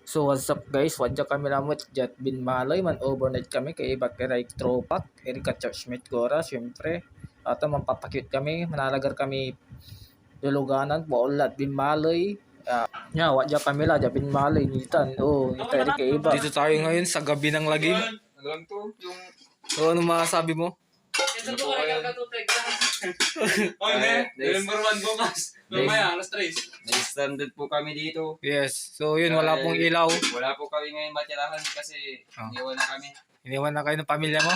So what's up guys, wadya kami lamot jet bin malay man overnight kami kay iba't kay tropa, Erika Churchmate Gora, syempre. At mapapakyut kami, manalagar kami duluganan, paulat bin malay. Wadya kami la, bin malay nitan. Ito Erika iba. Dito tayo ngayon sa gabi ng lagim. Hanggang to, yung... So ano masasabi mo? Ano po kayo? Oh, hindi. Number 1 bukas. Mamaya, alas 3. May standard po kami dito. Yes, so yun, wala pong ilaw. Wala po kami ngayon matirahan kasi iniwan na kami. Iniwan na kayo ng pamilya mo?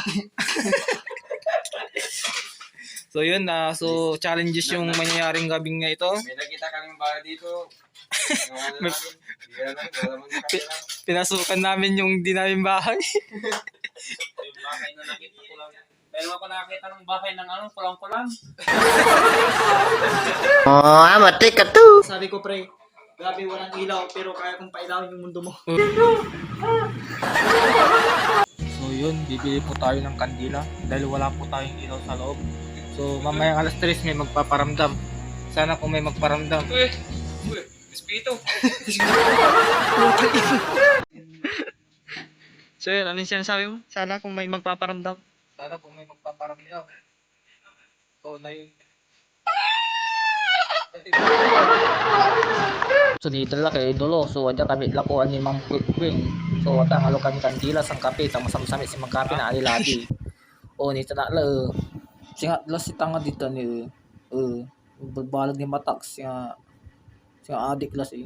So yun, so challenges yung mangyayaring gabing nga ito. May nakita kaming bahay dito. Pinasukan namin yung di namin bahay. Yung bahay na nakita ko lang. Pero ako nakakita ng bahay ng kulang-kulang. Matik ka to. Sabi ko pre, grabe walang ilaw pero kaya kong pailawin yung mundo mo. So yun, bibili po tayo ng kandila dahil wala po tayong ilaw sa loob. So mamayang alas 3 may magpaparamdam. Sana kung may magparamdam. Uy, espito. So yun, ano yung sinasabi mo? Sana kung may magpaparamdam. Sana kung may magpaparamdam. So na yun. So dito lang kay Idolo. So wala kami lakuan ni Ma'am Queen. So wala halo kami kandila sang kape tama samsami si magkape na alilati. Nito na la. Singa la si tanga dito ni balbalag ni matak siya adik la si.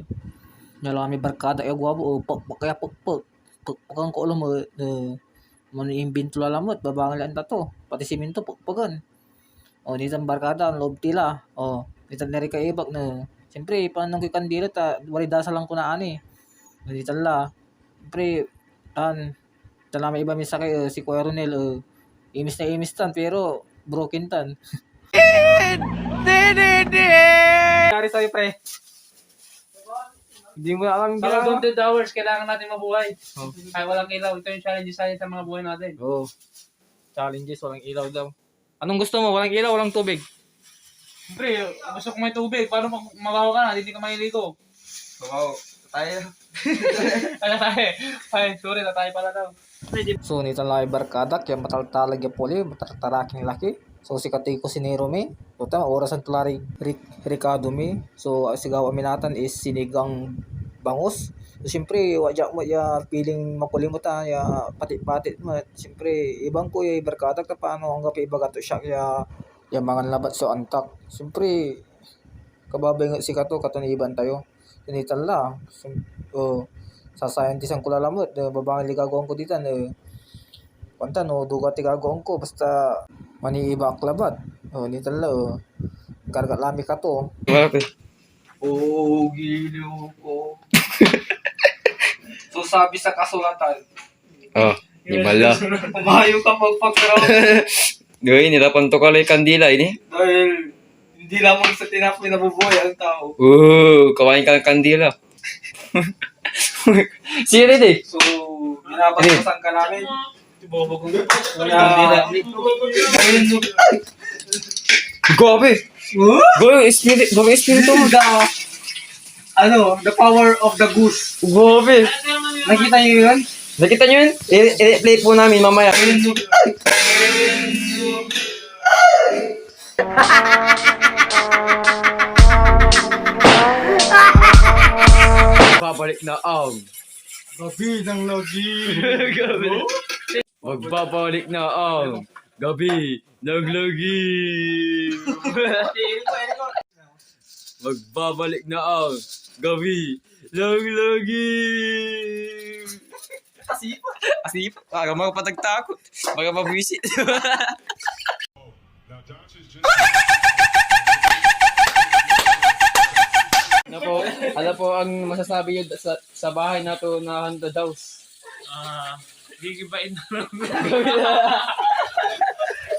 Nya kami barkada ay gwabo kaya pagkang ko alam mo imbento la lamot babangal an tato pati simento pagpagan. Nito ang barkada ang loob tila. Nito na rin kay ibak na siyempre, paano ko kandila wali dasa lang ko na ani. Dito la. Siyempre, tala may iba misa kay si Kuya Ronel, imis na imis tan, pero broken tan. Kari sa'yo, pre. Hindi mo alam yung Pag ginagawa. 100 hours, kailangan natin mabuhay. Kaya walang ilaw. Ito yung challenges natin sa mga buhay natin. Challenges, walang ilaw daw. Anong gusto mo? Walang ilaw, walang tubig? Siyempre, gusto ko may tubig. Paano mabaho ka na? Hindi ka maliligo. Wow, tayo. Ay, sorry, tayo pala daw. So, nito lang ay barkada, kaya mataltalag yung puli, matataraking laki. So, si Katiko Sinirome, so, oras ang tulari Ricardo mi. So, sigaw aminatan is sinigang bangus. So, siyempre, wadya mo ya piling makulimot ya pati-pati mo. Siyempre, ibang ko yung barkada, paano ang gapi iba gato siya, ya mga labat so antak. Siyempre, kababay nga si Kato ni iban tayo. Sinitan la. Sa scientist ang kulalamot, babangan ligagawang ko dito, kanta no, duga tigagawang ko, basta maniiba ang klabat. Nito la, gargat lami Kato. Giliw ko. So, sabi sa kasulatan. Himala. Umayo ka magpagkaraw. Gawin, nirapan to kalay kandila ini. Dahil hindi lamang sa tinapoy nabubuhay ang tao. Kawain ka ng kandila. Siri di. So, binabatasan ka namin. Bobogong Grabe. Grabe espiritu mo. The power of the goose. Grabe. Nakita niyo yun? Nakita nyo yun? I-play po namin mamaya. Babalik na ang Gabi ng lagi. magbabalik na ang gabi ng lagi. Magbabalik na ang gabi ng lagi. Asipa. Baka makapatagtakot. Baka mabwisit. Ano po ang masasabi yun sa bahay na to na 100 house? Gigibain na lang.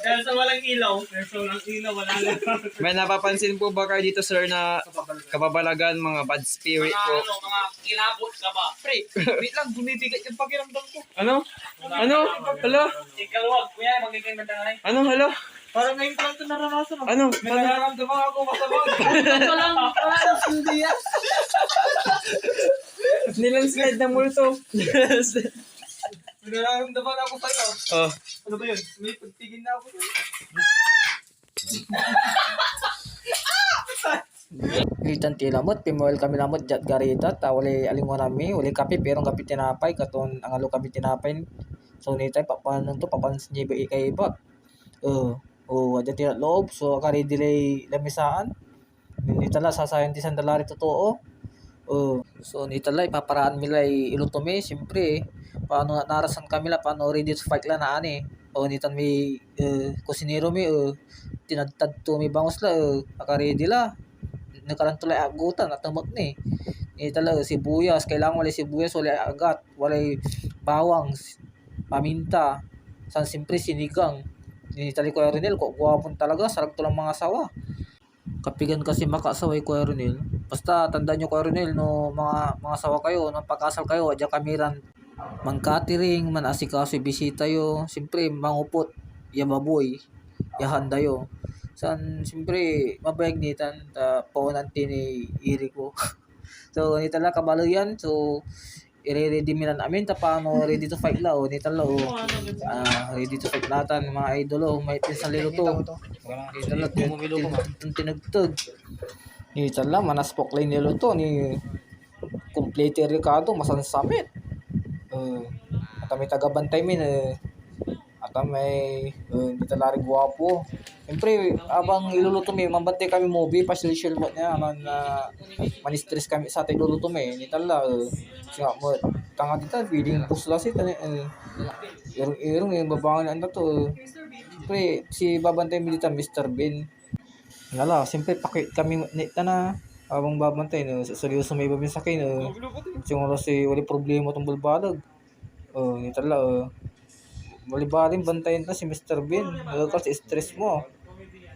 Dahil sa walang ilaw. Wala lang. May napapansin po ba kayo dito sir na kababalagan mga bad spirit po? Mga kilabot ka ba? Pre, wait lang, bumibigat yung pakiramdam ko. Ano? Hala? Ikalawag, kuya, magiging nandanay. Ano? Hala? Parang ngayon ko lang ito naranasan. Ano? May nararamdaman ako masama. Wala lang, hindi yan. Nilandslide ng multo. May nararamdaman ako sa'yo. Oh. Ano ba yun? May pagtigin na ako sa'yo. Itan ti lamot, pimuel kami lamot, jat garita, ta wali alingon nami, wali kape, pero kape tinapay, katon ang alo kami tinapay. So nitay, papanon to, papansin niya iba kay iba. Adya tinat loob, so akari delay lamisaan. Nitala, sasayan ti $1 totoo. So nitala, ipaparaan mila ilutume, siyempre, paano narasan kami la, paano ready to fight la na ani. Nitan may kusinero mi, tinadtad to mi bangos la, akari dila. Nakarantulay agutan at tamot ni. Talaga sibuyas, kailangan wala sibuyas, wala agat, wala bawang, paminta, san simpre sinigang. Tali ko Ronel, kuwapon talaga, sarag to lang mga sawa. Kapigan kasi makasaway ko Ronel. Basta tandaan nyo ko Ronel, no, mga sawa kayo, no, pagkasal kayo, adya kamiran, mang-catering, man asikaso, bisita yo, simpre mangupot, yababoy, yahanda yo. Siyempre, mabayag nitan, paunan ni iri ko. So, nita lang kabalo yan. So, i-ready milan amin, paano ready to fight lao. Nita lang, ready to fight natin, mga idolo. May pinsan lilo to. Nita lang, tinagtag. Nita lang, manaspok line nilo to. Ni complete Ricardo, masansamit. At may tagabantay min, at may dito lari guwapo. Siyempre, abang iluluto mi, mambantay kami movie, pa-social mo niya, manistress kami sa ating iluluto mi. Nita la, siya mo, tanga dito, feeling pusla si, irong yung babangan na to. Siyempre, si babantay mi dito, Mr. Bean. Nala, siyempre, pakit kami nita na, abang babantay, seryoso may babin sa akin, siguro si wali problema itong balbalag. Nita la, balibaling bantayan na si Mr. Bean. Kasi stress mo.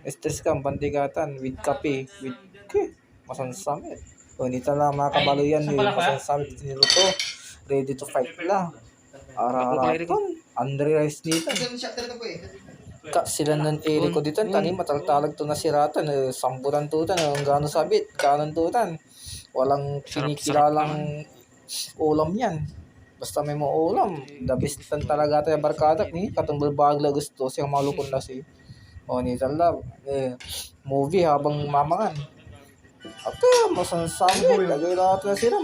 Stress ka, bantigatan with kape. With masansamit. Nita lang mga kabalo yan. Masansamit niluto. Ready to fight la. Araton. Andre Rice nita. Sila nun ko dito. Tani mataltalag to na siratan. Samburan tutan. Ang gano'n sabit. Kanon tutan. Walang kinikilalang ulam yan. Basta may mga ulam. The best talaga tayo barkada ni katumbal bagla gusto siyang malukon na si nita lang movie habang mamangan. Masansamit. Agay lahat na sila.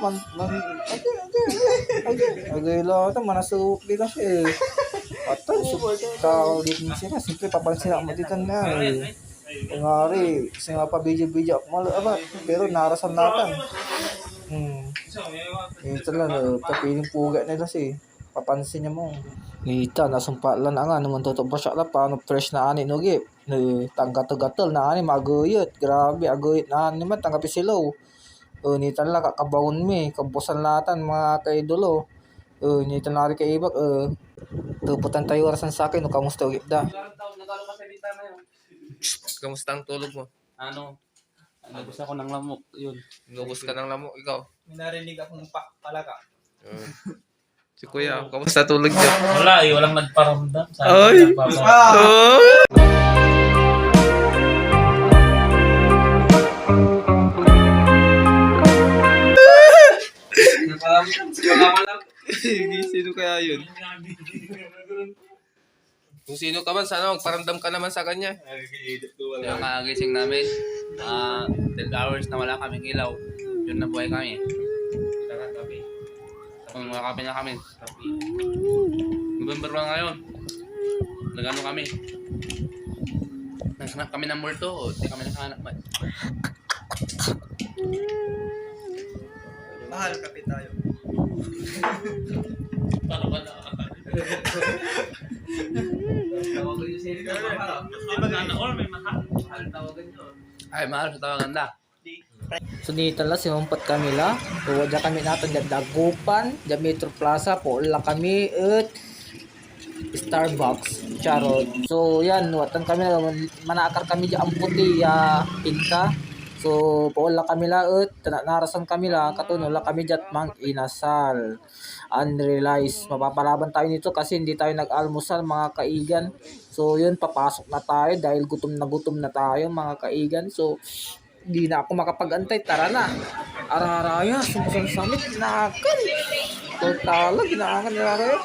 Agay lahat na manasupli kasi. Tao dito sila. Siyempre papansin ako dito na. Ngari, siya pa video pero narasan natin. Ito lang, kapiling puga nila si papansin niya mo. Nita, nasumpa lang na nga, naman totoo pa siya lang, paano fresh na ani, no gip. Tanggato-gatol na ani, maguyot. Grabe, aguyot na ani naman, tanggapi silaw. Nita lang, kakabawon mi, kabusan latan, mga kaidolo. Nita lang rin kaibak, tuputan tayo orasan sa akin, no, kamusta ugip da. Kamusta ang tulog mo? Nagubos ako ng lamok, yun. Nubos ka ng lamok, ikaw. May narinig akong palaka. Si Kuya, kamusta tulog niya? Wala walang nagparamdam. Ay! Sino kaya yun? Kung sino ka man, sana magparamdam ka naman sa kanya. Yung kagising namin, 12 hours na wala kaming ilaw. Yun na buhay kami. Kung makakapi na kami. November 1 ngayon. Nagano kami. Naghanap kami ng multo o di kami nakahanap man. Mahal kape tayo. Paano ba na? Ay, mahal sa tawagan na. So dito lang, sinumpat kami la. So dyan kami natin, dyan Dagupan, dyan Metro Plaza, po lang kami at Starbucks, charot. So yan, watan kami, manakar kami dyan ang puti, pinta. So po lang kami la at narasan kami la, katuno lang kami dyan mang inasal. Unrealized, mapapalaban tayo nito kasi hindi tayo nag-almusal mga kaigan. So yun, papasok na tayo dahil gutom na tayo mga kaigan. So Di na ako makapag-antay. Tara na. Araraya. Sumusang samit. Nakan. Totala. Ginaangan ni Araraya.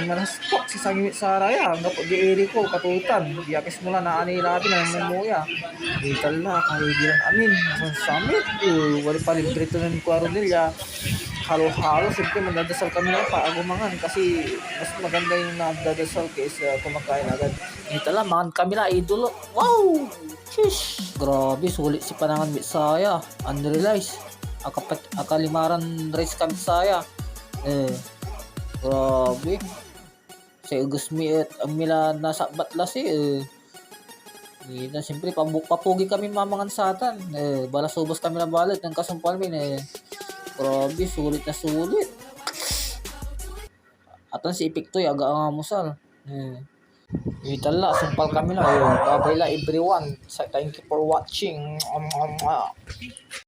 Manaspak si Sangimit sa Araya. Hanggang po di eri ko. Katutan. Di akis mula na ani labi na mumuya. Vital na. Kahigiran amin. Sumusang samit. Wali pa libre ito ng Quaronilla. Halo-halo, siyempre mandadasal kami na paagumangan kasi mas maganda yung nagdadasal kaysa kumakain agad. Ito lang, mangan kami na, idolo. Wow! Shish! Grabe, sulit si Panangan Bisaya. Unrealized. Akalimaran race kami saya. Grabe. Sa August mi at ang mila nasa batlas Hindi na, siyempre, papugi kami mamangan satan. Balas ubos kami na balat ng kasumpalmin Grabe, sulit na sulit. Atan si Ipiktoy, aga ang amusal. Itala, sumpal kami na. Babay la everyone. Thank you for watching.